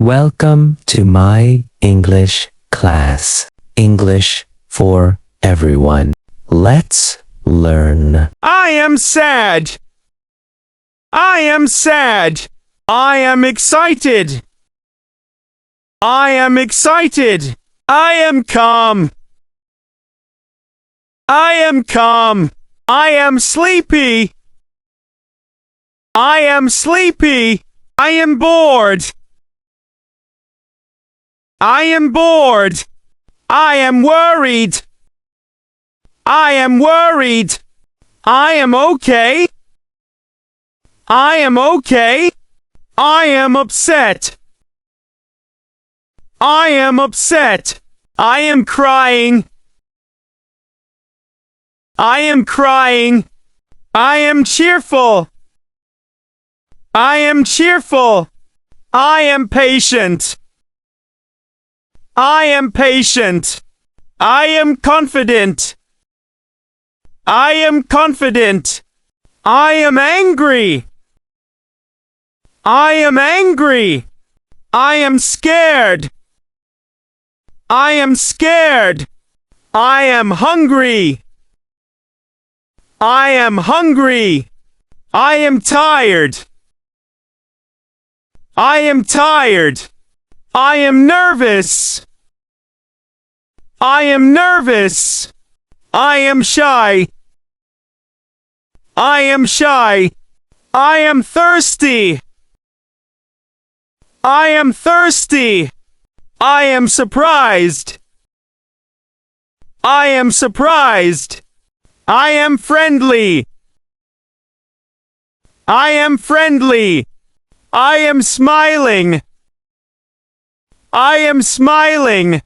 Welcome to my English class. English for everyone. Let's learn. I am sad. I am sad. I am excited. I am excited. I am calm. I am calm. I am sleepy. I am sleepy. I am bored. I am bored. I am worried. I am worried. I am okay. I am okay. I am upset. I am upset. I am crying. I am crying. I am cheerful. I am cheerful. I am patient. I am patient. I am confident. I am confident. I am angry. I am angry. I am scared. I am scared. I am hungry. I am hungry. I am tired. I am tired. I am nervous. I am nervous. I am shy. I am shy. I am thirsty. I am thirsty. I am surprised. I am surprised. I am friendly. I am friendly. I am smiling. I am smiling.